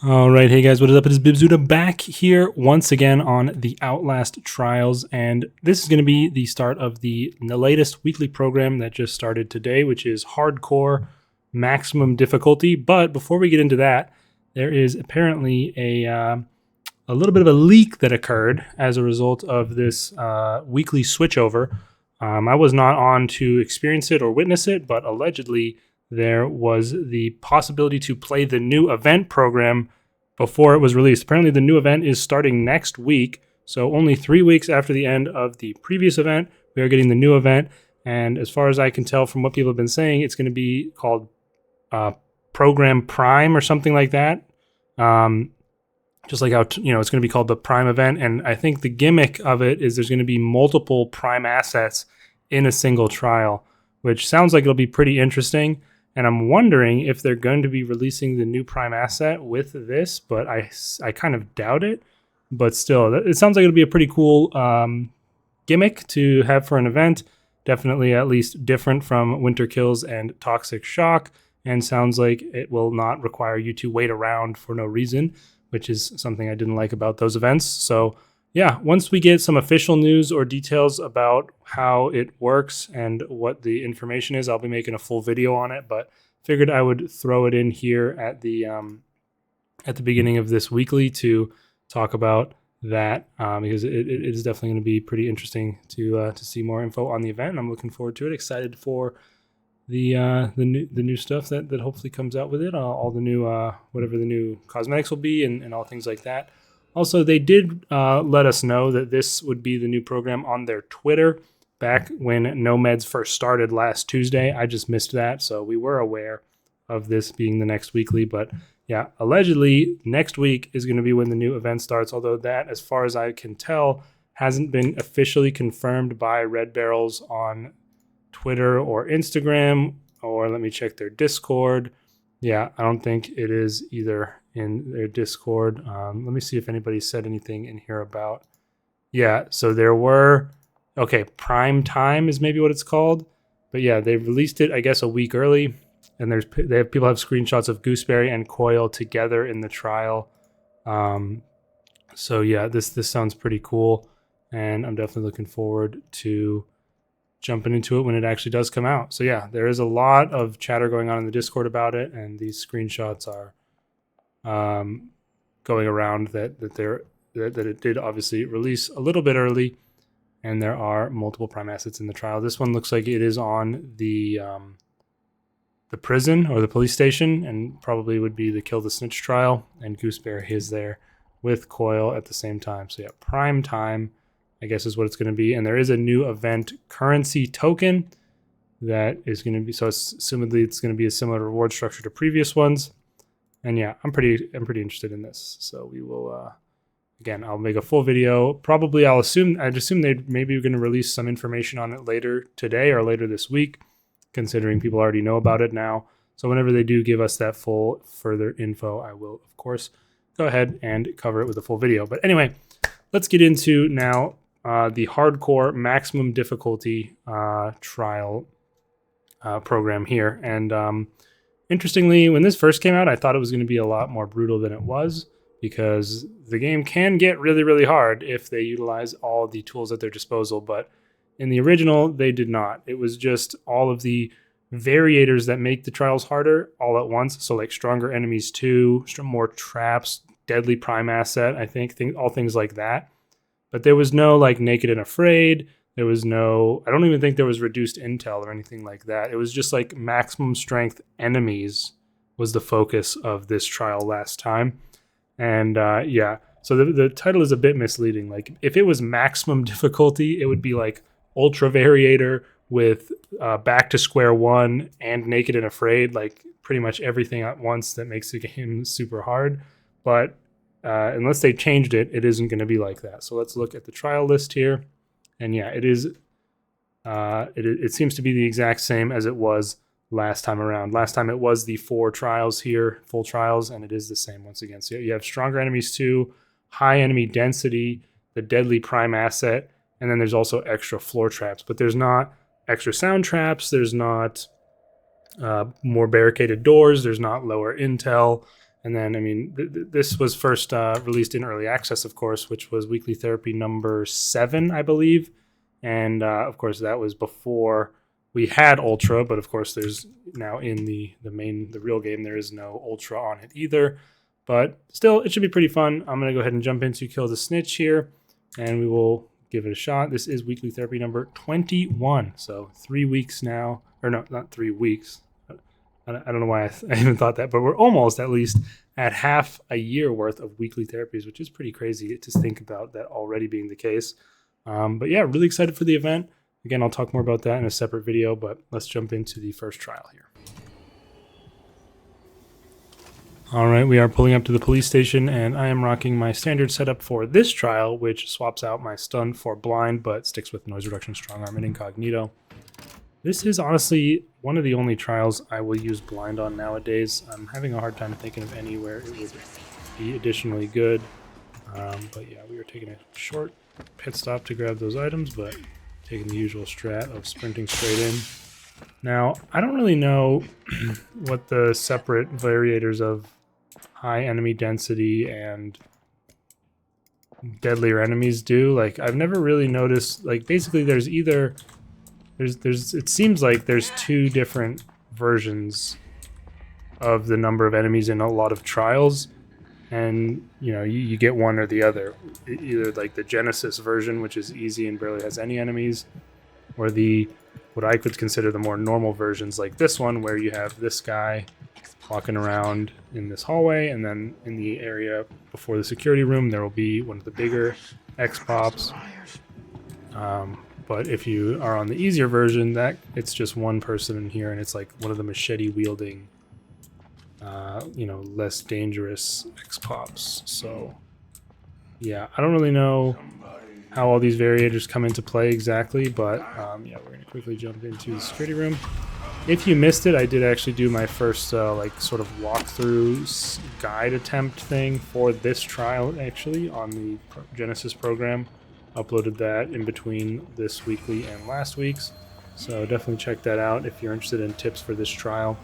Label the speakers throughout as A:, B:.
A: All right, hey guys, what is up? It is Bibzuda back here once again on the Outlast Trials, and this is going to be the start of the latest weekly program that just started today, which is Hardcore Maximum Difficulty. But before we get into that, there is apparently a little bit of a leak that occurred as a result of this weekly switchover. I was not on to experience it or witness it, but allegedly there was the possibility to play the new event program before it was released. Apparently, the new event is starting next week. So, only 3 weeks after the end of the previous event, we are getting the new event. And as far as I can tell from what people have been saying, it's going to be called Program Prime or something like that. Just like how it's going to be called the Prime event. And I think the gimmick of it is there's going to be multiple Prime assets in a single trial, which sounds like it'll be pretty interesting. And I'm wondering if they're going to be releasing the new Prime asset with this, but I kind of doubt it. But still, it sounds like it'll be a pretty cool gimmick to have for an event. Definitely at least different from Winter Kills and Toxic Shock, and sounds like it will not require you to wait around for no reason, which is something I didn't like about those events. So yeah, once we get some official news or details about how it works and what the information is, I'll be making a full video on it. But figured I would throw it in here at the beginning of this weekly to talk about that because it is definitely going to be pretty interesting to see more info on the event. And I'm looking forward to it. Excited for the new stuff that hopefully comes out with it. All the new whatever the new cosmetics will be and all things like that. Also, they did let us know that this would be the new program on their Twitter back when Nomads first started last Tuesday. I just missed that, so we were aware of this being the next weekly. But yeah, allegedly next week is going to be when the new event starts, although that, as far as I can tell, hasn't been officially confirmed by Red Barrels on Twitter or Instagram, or let me check their Discord. Yeah, I don't think it is either in their Discord. Let me see if anybody said anything in here about. Yeah, so there were. Okay, Prime Time is maybe what it's called, but yeah, they released it I guess a week early, and people have screenshots of Gooseberry and Coil together in the trial. So yeah, this sounds pretty cool, and I'm definitely looking forward to jumping into it when it actually does come out. So yeah, there is a lot of chatter going on in the Discord about it, and these screenshots are going around that it did obviously release a little bit early, and there are multiple Prime assets in the trial. This one looks like it is on the prison or the police station, and probably would be the Kill the Snitch trial, and Gooseberry is there with Coil at the same time. So yeah, Prime Time, I guess, is what it's going to be. And there is a new event currency token that is going to be, so assumedly it's going to be a similar reward structure to previous ones. And yeah, I'm pretty interested in this. So we will again, I'll make a full video. Probably I'd assume they maybe are going to release some information on it later today or later this week, considering people already know about it now. So whenever they do give us that full further info, I will of course go ahead and cover it with a full video. But anyway, let's get into now the hardcore maximum difficulty trial program here. And interestingly, when this first came out, I thought it was going to be a lot more brutal than it was, because the game can get really, really hard if they utilize all the tools at their disposal. But in the original, they did not. It was just all of the variators that make the trials harder all at once. So like stronger enemies too, more traps, deadly prime asset, I think all things like that. But there was no like naked and afraid. There was no, I don't even think there was reduced intel or anything like that. It was just like maximum strength enemies was the focus of this trial last time. And yeah, so the title is a bit misleading. Like if it was maximum difficulty, it would be like Ultra Variator with Back to Square One and Naked and Afraid, like pretty much everything at once that makes the game super hard. But unless they changed it, it isn't going to be like that. So let's look at the trial list here. And yeah, it is. It seems to be the exact same as it was last time around. Last time it was the 4 trials here, full trials, and it is the same once again. So you have stronger enemies too, high enemy density, the deadly prime asset, and then there's also extra floor traps. But there's not extra sound traps. There's not more barricaded doors. There's not lower intel. And then, I mean, this was first released in early access, of course, which was Weekly Therapy number 7, I believe. And of course, that was before we had Ultra, but of course, there's now in the real game, there is no Ultra on it either. But still, it should be pretty fun. I'm going to go ahead and jump into Kill the Snitch here, and we will give it a shot. This is Weekly Therapy number 21, so 3 weeks now. Or no, not 3 weeks. I don't know why I even thought that, but we're almost at least at half a year worth of weekly therapies, which is pretty crazy to think about that already being the case. But yeah, really excited for the event. Again, I'll talk more about that in a separate video, but let's jump into the first trial here. All right, we are pulling up to the police station, and I am rocking my standard setup for this trial, which swaps out my stun for blind, but sticks with noise reduction, strong arm, and incognito. This is honestly one of the only trials I will use blind on nowadays. I'm having a hard time thinking of anywhere it would be additionally good. But yeah, we are taking a short pit stop to grab those items, but taking the usual strat of sprinting straight in. Now, I don't really know what the separate variators of high enemy density and deadlier enemies do. Like, I've never really noticed, like, basically there's either... it seems like there's 2 different versions of the number of enemies in a lot of trials, and you know, you get one or the other. Either like the Genesis version, which is easy and barely has any enemies, or the what I could consider the more normal versions, like this one, where you have this guy walking around in this hallway, and then in the area before the security room there will be one of the bigger X-Pops. But if you are on the easier version, that it's just one person in here, and it's like one of the machete-wielding, you know, less dangerous X-Pops. So, yeah, I don't really know how all these variators come into play exactly, but yeah, we're going to quickly jump into the security room. If you missed it, I did actually do my first, like, sort of walkthrough guide attempt thing for this trial, actually, on the Genesis program. Uploaded that in between this weekly and last week's, so definitely check that out if you're interested in tips for this trial.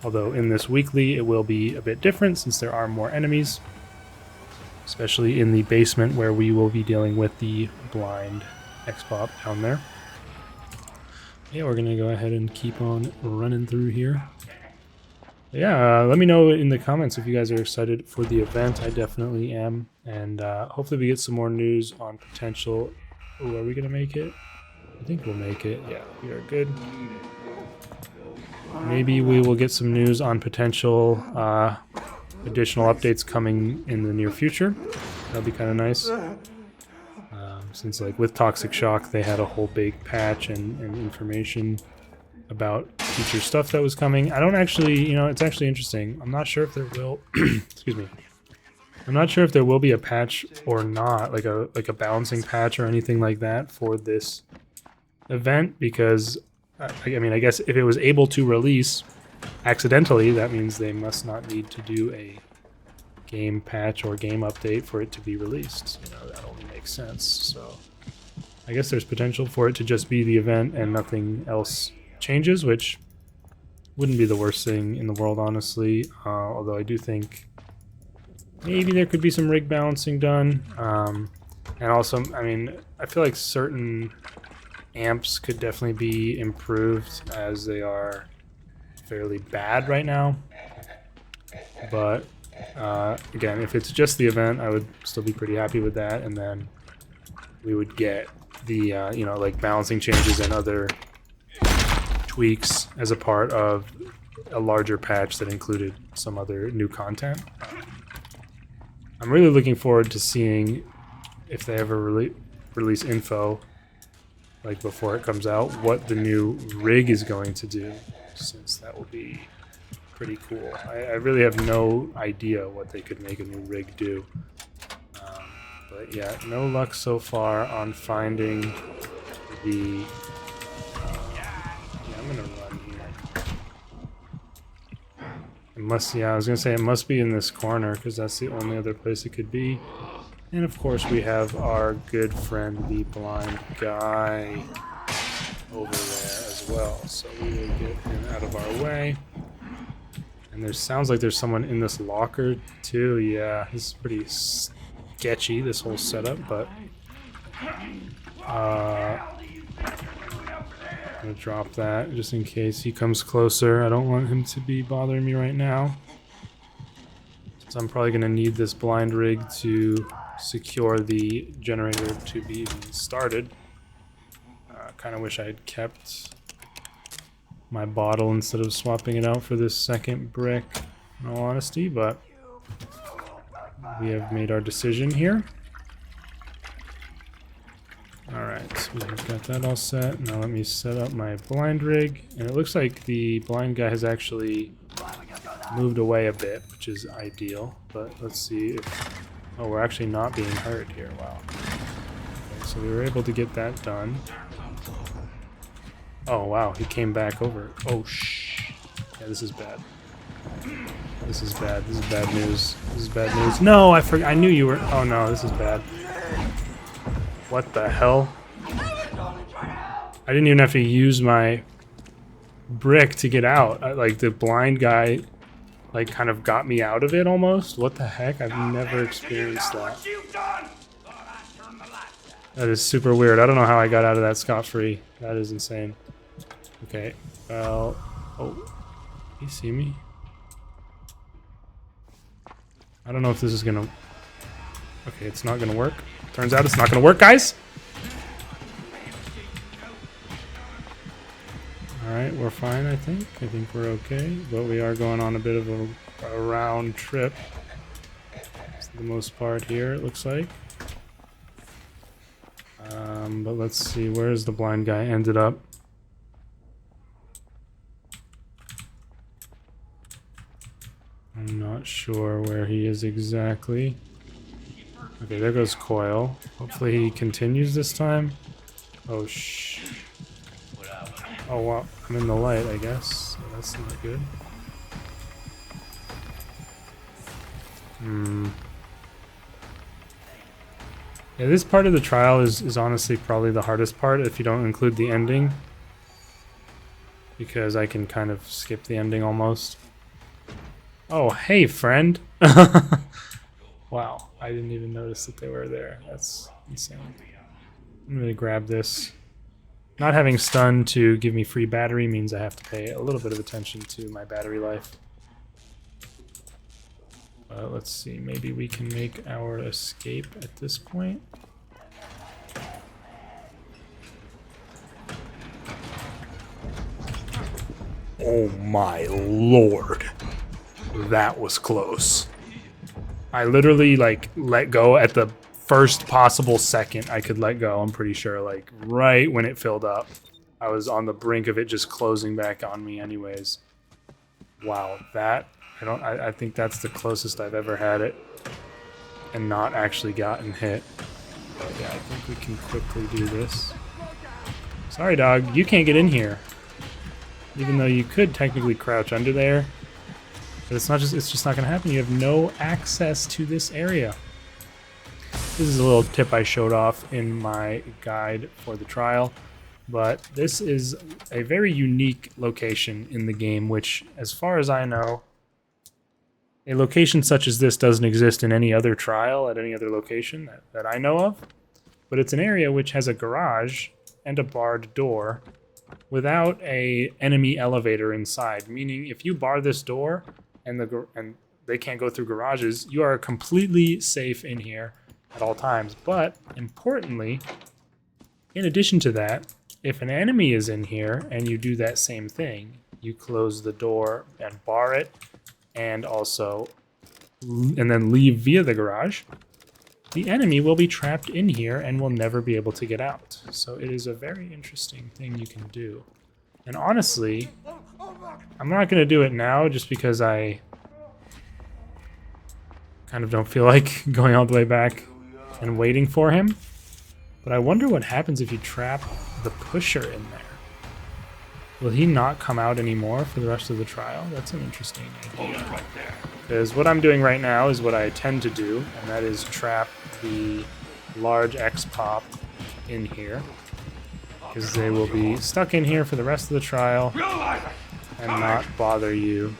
A: Although in this weekly it will be a bit different since there are more enemies, especially in the basement where we will be dealing with the blind X-Pop down there. Yeah, we're gonna go ahead and keep on running through here. Yeah, let me know in the comments if you guys are excited for the event. I definitely am, and hopefully we get some more news on potential... Ooh, are we going to make it? I think we'll make it. Yeah, we are good. Maybe we will get some news on potential additional updates coming in the near future. That'll be kind of nice. Since, like, with Toxic Shock, they had a whole big patch and information about future stuff that was coming. I don't actually, you know, it's actually interesting. I'm not sure if there will, excuse me. I'm not sure if there will be a patch or not, like a balancing patch or anything like that for this event, because I mean, I guess if it was able to release accidentally, that means they must not need to do a game patch or game update for it to be released. You know, that only makes sense. So I guess there's potential for it to just be the event and nothing else changes, which wouldn't be the worst thing in the world, honestly. Although I do think maybe there could be some rig balancing done. And also, I mean, I feel like certain amps could definitely be improved, as they are fairly bad right now. But again, if it's just the event, I would still be pretty happy with that, and then we would get the you know, like balancing changes and other tweaks as a part of a larger patch that included some other new content. I'm really looking forward to seeing if they ever release info, like before it comes out, what the new rig is going to do, since that will be pretty cool. I really have no idea what they could make a new rig do. But yeah, no luck so far on finding the... yeah, I'm gonna run here. It must, yeah, I was gonna say it must be in this corner, because that's the only other place it could be. And of course we have our good friend, the blind guy, over there as well. So we will get him out of our way. And there sounds like there's someone in this locker too. Yeah, this is pretty sketchy, this whole setup, but I'm gonna drop that just in case he comes closer. I don't want him to be bothering me right now. So I'm probably gonna need this blind rig to secure the generator to be started. Kind of wish I had kept my bottle instead of swapping it out for this second brick, in all honesty, but we have made our decision here. Alright, we have got that all set. Now let me set up my blind rig, and it looks like the blind guy has actually moved away a bit, which is ideal, but let's see if... Oh, we're actually not being heard here, wow. Okay, so we were able to get that done. Oh wow, he came back over. Oh shh. Yeah, this is bad. This is bad. This is bad news. This is bad news. No, I forgot. I knew you were. Oh no, this is bad. What the hell? I didn't even have to use my brick to get out. Like the blind guy, like kind of got me out of it almost. What the heck? I've never experienced that. That is super weird. I don't know how I got out of that scot-free. That is insane. Okay, well... Oh, you see me? I don't know if this is gonna... Okay, it's not gonna work. Turns out it's not gonna work, guys! Alright, we're fine, I think. I think we're okay. But we are going on a bit of a round trip. For the most part here, it looks like. But let's see, where's the blind guy ended up? I'm not sure where he is exactly. Okay, there goes Coil. Hopefully he continues this time. Oh, shh. Oh, wow. I'm in the light, I guess. So that's not good. Yeah, this part of the trial is honestly probably the hardest part if you don't include the ending. Because I can kind of skip the ending almost. Oh, hey, friend! Wow, I didn't even notice that they were there. That's insane. I'm gonna grab this. Not having stun to give me free battery means I have to pay a little bit of attention to my battery life. Let's see, maybe we can make our escape at this point. Oh my lord. That was close. I literally, like, let go at the first possible second I could let go, I'm pretty sure. Like, right when it filled up. I was on the brink of it just closing back on me anyways. Wow, that... I think that's the closest I've ever had it. And not actually gotten hit. But yeah, I think we can quickly do this. Sorry, dog. You can't get in here. Even though you could technically crouch under there. But it's just not going to happen. You have no access to this area. This is a little tip I showed off in my guide for the trial. But this is a very unique location in the game, which, as far as I know, a location such as this doesn't exist in any other trial at any other location that I know of. But it's an area which has a garage and a barred door without a enemy elevator inside. Meaning, if you bar this door and they can't go through garages, you are completely safe in here at all times. But importantly, in addition to that, if an enemy is in here and you do that same thing, you close the door and bar it, and then leave via the garage, the enemy will be trapped in here and will never be able to get out. So it is a very interesting thing you can do. And honestly, I'm not going to do it now just because I kind of don't feel like going all the way back and waiting for him. But I wonder what happens if you trap the pusher in there. Will he not come out anymore for the rest of the trial? That's an interesting idea. Because what I'm doing right now is what I tend to do, and that is trap the large X-Pop in here. Because they will be stuck in here for the rest of the trial and not bother you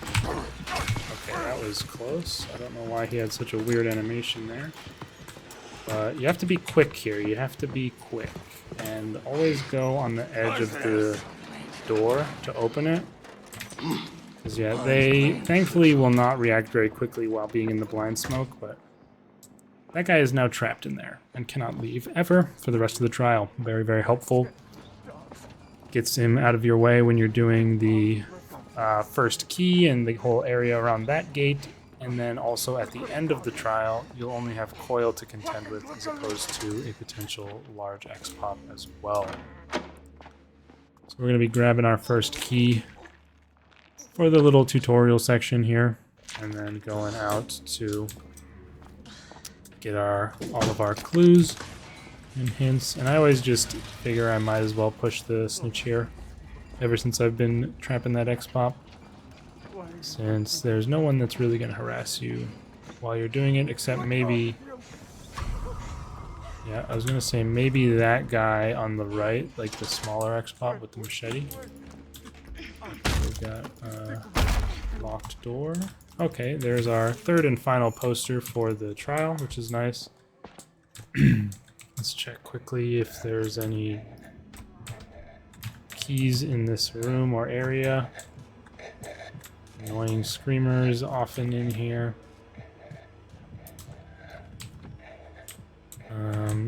A: Okay, that was close. I don't know why he had such a weird animation there. But you have to be quick here. You have to be quick. And always go on the edge of the door to open it. Because, yeah, they thankfully will not react very quickly while being in the blind smoke, but that guy is now trapped in there and cannot leave ever for the rest of the trial. Very, very helpful. Gets him out of your way when you're doing the first key and the whole area around that gate. And then also at the end of the trial, you'll only have Coil to contend with as opposed to a potential large X-Pop as well. So we're going to be grabbing our first key for the little tutorial section here, and then going out to get all of our clues and hints. And I always just figure I might as well push the Snitch here, ever since I've been trapping that X-Pop, since there's no one that's really going to harass you while you're doing it, except maybe, yeah, I was going to say maybe that guy on the right, like the smaller X-Pop with the machete. We've got a locked door. Okay, there's our third and final poster for the trial, which is nice. Let's check quickly if there's any keys in this room or area. Annoying screamers often in here.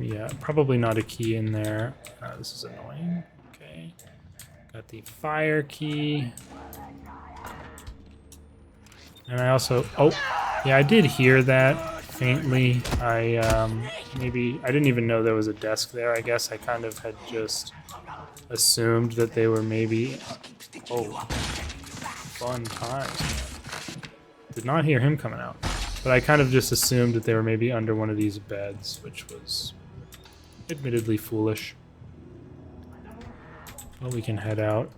A: Yeah, probably not a key in there. This is annoying. Okay. Got the fire key. And I also, oh, yeah, I did hear that faintly. Maybe, I didn't even know there was a desk there, I guess. I kind of had just assumed that they were maybe, oh, fun times. Did not hear him coming out. But I kind of just assumed that they were maybe under one of these beds, which was admittedly foolish. Well, we can head out.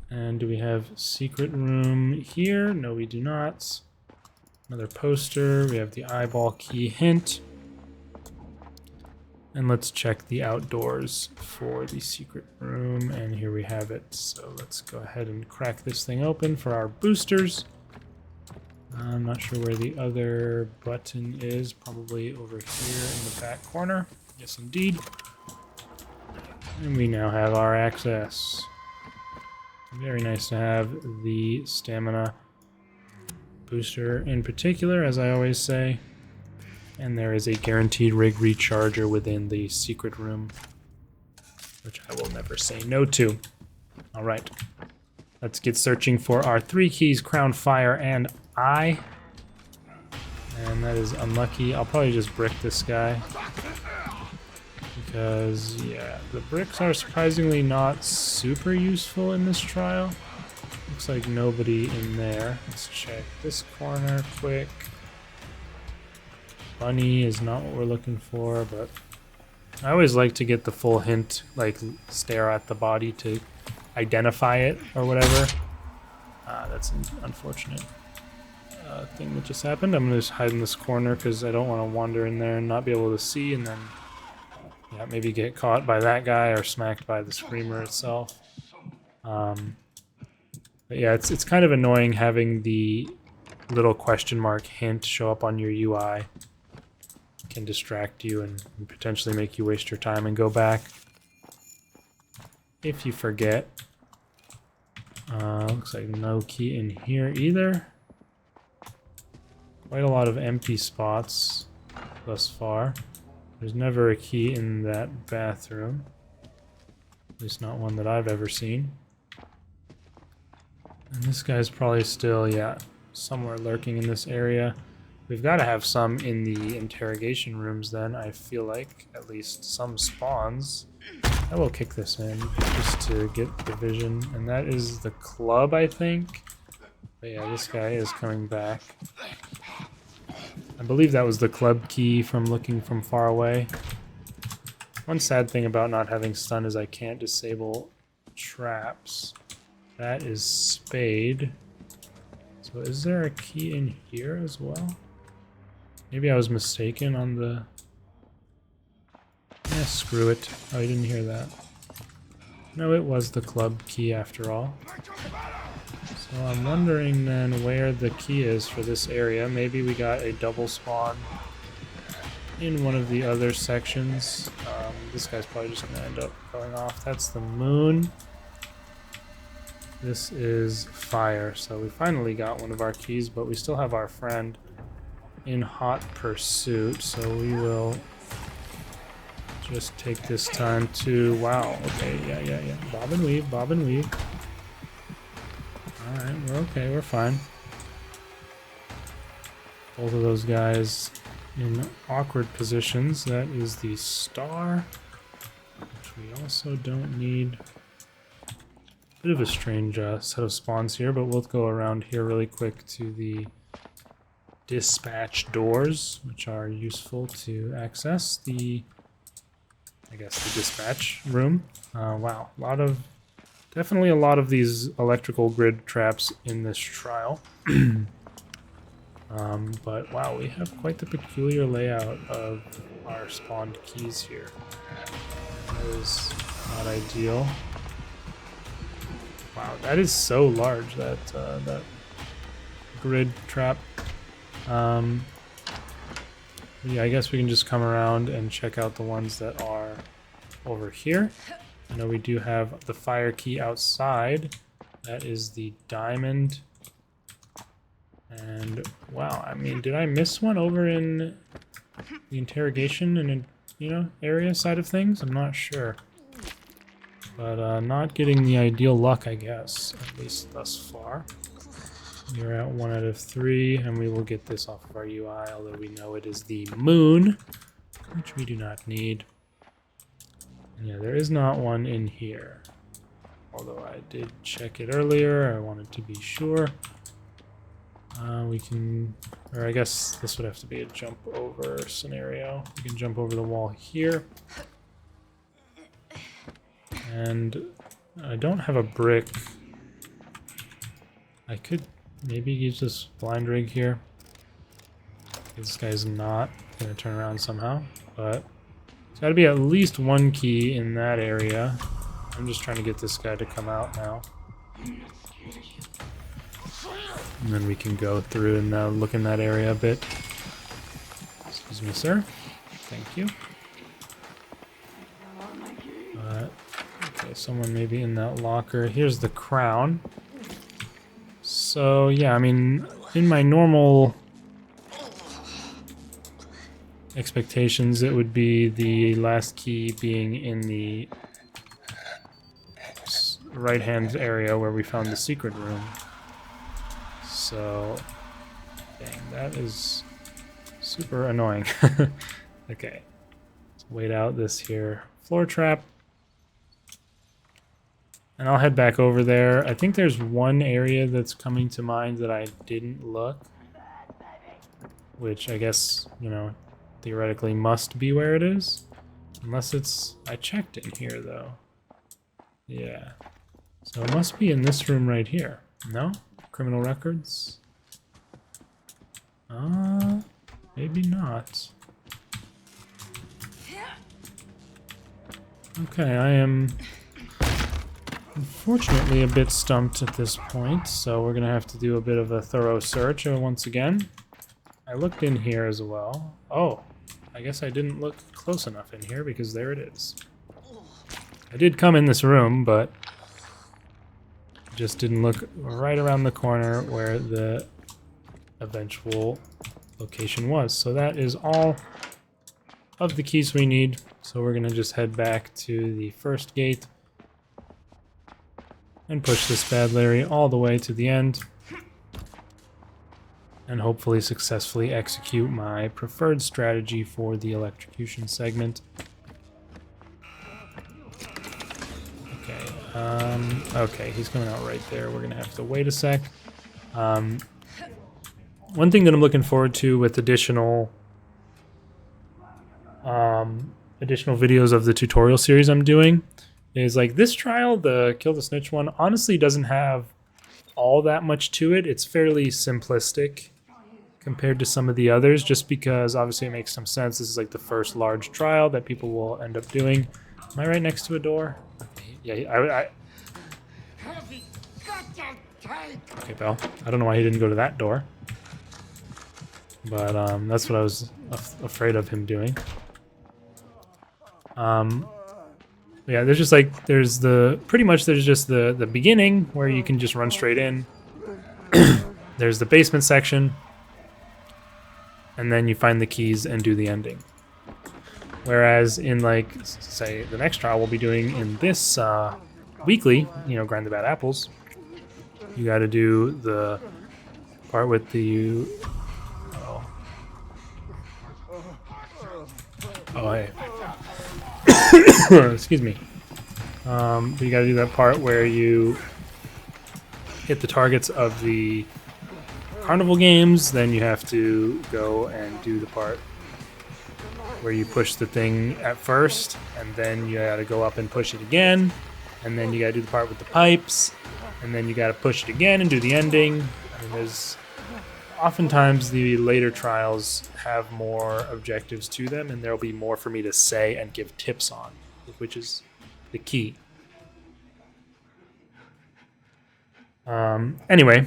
A: And do we have secret room here? No, we do not. Another poster. We have the eyeball key hint. And let's check the outdoors for the secret room. And here we have it. So let's go ahead and crack this thing open for our boosters. I'm not sure where the other button is. Probably over here in the back corner. Yes, indeed. And we now have our access. Very nice to have the stamina booster in particular, as I always say. And there is a guaranteed rig recharger within the secret room, which I will never say no to. All right, let's get searching for our 3 keys, Crown, Fire, and Eye. And that is unlucky. I'll probably just brick this guy. Because, yeah, the bricks are surprisingly not super useful in this trial. Looks like nobody in there. Let's check this corner quick. Bunny is not what we're looking for, but I always like to get the full hint, like stare at the body to identify it or whatever. That's an unfortunate thing that just happened. I'm going to just hide in this corner because I don't want to wander in there and not be able to see, and then yeah, maybe get caught by that guy or smacked by the screamer itself. But yeah, it's kind of annoying having the little question mark hint show up on your UI. It can distract you and potentially make you waste your time and go back if you forget. Looks like no key in here either. Quite a lot of empty spots thus far. There's never a key in that bathroom. At least not one that I've ever seen. And this guy's probably still, yeah, somewhere lurking in this area. We've got to have some in the interrogation rooms then, I feel like. At least some spawns. I will kick this in just to get the vision. And that is the club, I think. But yeah, this guy is coming back. I believe that was the club key from looking from far away. One sad thing about not having stun is I can't disable traps. That is Spade. So is there a key in here as well? Maybe I was mistaken on the... Yeah, screw it. Oh, you didn't hear that. No, it was the club key after all. So I'm wondering then where the key is for this area. Maybe we got a double spawn in one of the other sections. This guy's probably just going to end up going off. That's the moon. This is fire. So we finally got one of our keys, but we still have our friend in hot pursuit. So we will just take this time to... Wow. Okay. Yeah. Bob and weave. Bob and weave. Alright. We're okay. We're fine. Both of those guys in awkward positions. That is the star, which we also don't need. Bit of a strange set of spawns here, but we'll go around here really quick to the dispatch doors, which are useful to access the, I guess, the dispatch room. Wow, definitely a lot of these electrical grid traps in this trial. But wow, we have quite the peculiar layout of our spawned keys here. That is not ideal. Wow, that is so large, that grid trap. Yeah, I guess we can just come around and check out the ones that are over here. I know we do have the fire key outside. That is the diamond. And wow, I mean, did I miss one over in the interrogation and area side of things? I'm not sure. But not getting the ideal luck, I guess, at least thus far. We're at 1 out of 3, and we will get this off of our UI, although we know it is the moon, which we do not need. And yeah, there is not one in here. Although I did check it earlier, I wanted to be sure. We can, or I guess this would have to be a jump over scenario. We can jump over the wall here. And I don't have a brick. I could maybe use this blind rig here. This guy's not going to turn around somehow, but there's got to be at least one key in that area. I'm just trying to get this guy to come out now. And then we can go through and look in that area a bit. Excuse me, sir. Thank you. Okay, someone maybe in that locker. Here's the crown. So, yeah, I mean, in my normal expectations, it would be the last key being in the right-hand area where we found the secret room. So, dang, that is super annoying. Okay, let's wait out this here floor trap. And I'll head back over there. I think there's one area that's coming to mind that I didn't look. Which I guess, theoretically must be where it is. Unless it's... I checked in here, though. Yeah. So it must be in this room right here. No? Criminal records? Maybe not. Okay, I am unfortunately a bit stumped at this point, so we're gonna have to do a bit of a thorough search once again. I looked in here as well. Oh, I guess I didn't look close enough in here because there it is. I did come in this room, but just didn't look right around the corner where the eventual location was. So that is all of the keys we need. So we're gonna just head back to the first gate and push this bad Larry all the way to the end and hopefully successfully execute my preferred strategy for the electrocution segment. Okay, he's coming out right there. We're gonna have to wait a sec. One thing that I'm looking forward to with additional videos of the tutorial series I'm doing is like this trial, the Kill the Snitch one, honestly doesn't have all that much to it. It's fairly simplistic compared to some of the others, just because obviously it makes some sense. This is like the first large trial that people will end up doing. Am I right next to a door? Yeah, Okay, Bell. I don't know why he didn't go to that door. But that's what I was afraid of him doing. Yeah, there's just like, there's just the beginning where you can just run straight in. There's the basement section. And then you find the keys and do the ending. Whereas in, like, say, the next trial we'll be doing in this weekly, grind the bad apples, you got to do the part with the... Oh, hey. Excuse me. But you got to do that part where you hit the targets of the carnival games. Then you have to go and do the part where you push the thing at first, and then you got to go up and push it again, and then you got to do the part with the pipes, and then you got to push it again and do the ending. I mean, there's oftentimes the later trials have more objectives to them, and there'll be more for me to say and give tips on, which is the key. Anyway,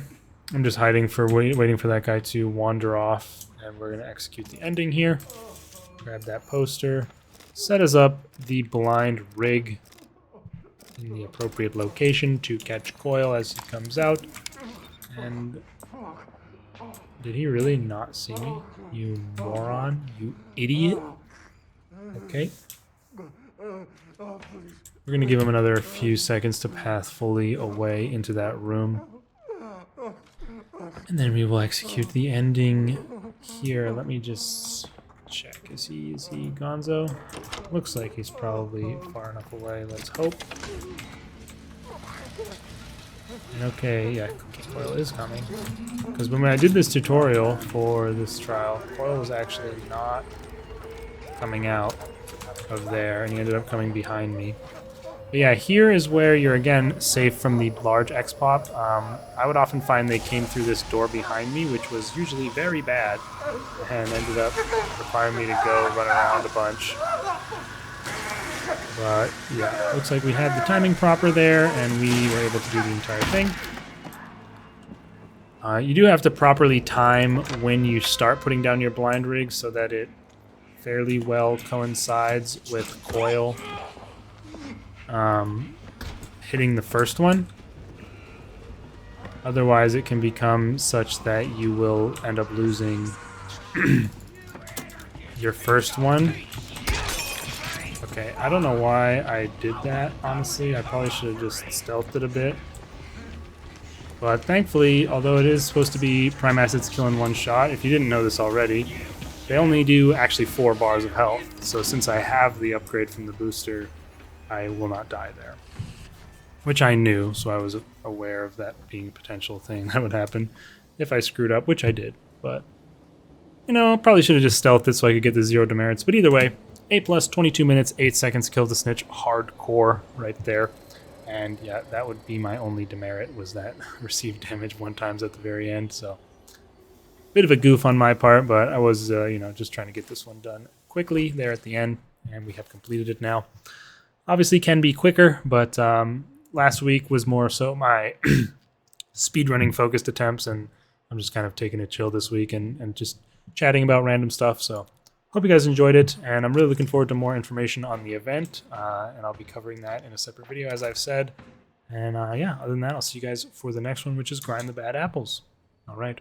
A: I'm just hiding for waiting for that guy to wander off, and we're going to execute the ending here. Grab that poster, set us up the blind rig in the appropriate location to catch Coil as he comes out. And did he really not see me? You moron, you idiot. Okay. We're gonna give him another few seconds to path fully away into that room. And then we will execute the ending here. Let me just check. Is he gonzo? Looks like he's probably far enough away. Let's hope. Okay, yeah, Coil is coming. Because when I did this tutorial for this trial, Coil was actually not coming out of there, and he ended up coming behind me. But yeah, here is where you're, again, safe from the large X-Pop. I would often find they came through this door behind me, which was usually very bad, and ended up requiring me to go run around a bunch. But yeah, looks like we had the timing proper there, and we were able to do the entire thing. You do have to properly time when you start putting down your blind rig so that it fairly well coincides with Coil hitting the first one. Otherwise, it can become such that you will end up losing your first one. Okay, I don't know why I did that, honestly. I probably should have just stealthed it a bit. But thankfully, although it is supposed to be prime assets kill in one shot, if you didn't know this already, they only do actually 4 bars of health. So since I have the upgrade from the booster, I will not die there. Which I knew, so I was aware of that being a potential thing that would happen if I screwed up, which I did. But, probably should have just stealthed it so I could get the 0 demerits. But either way, 8+, 22 minutes, 8 seconds, kills the Snitch, hardcore right there. And yeah, that would be my only demerit, was that received damage 1 time at the very end. So, bit of a goof on my part, but I was, just trying to get this one done quickly there at the end, and we have completed it now. Obviously can be quicker, but last week was more so my speedrunning focused attempts, and I'm just kind of taking it chill this week and just chatting about random stuff. So hope you guys enjoyed it, and I'm really looking forward to more information on the event, and I'll be covering that in a separate video, as I've said. And yeah, other than that, I'll see you guys for the next one, which is Grind the Bad Apples. All right.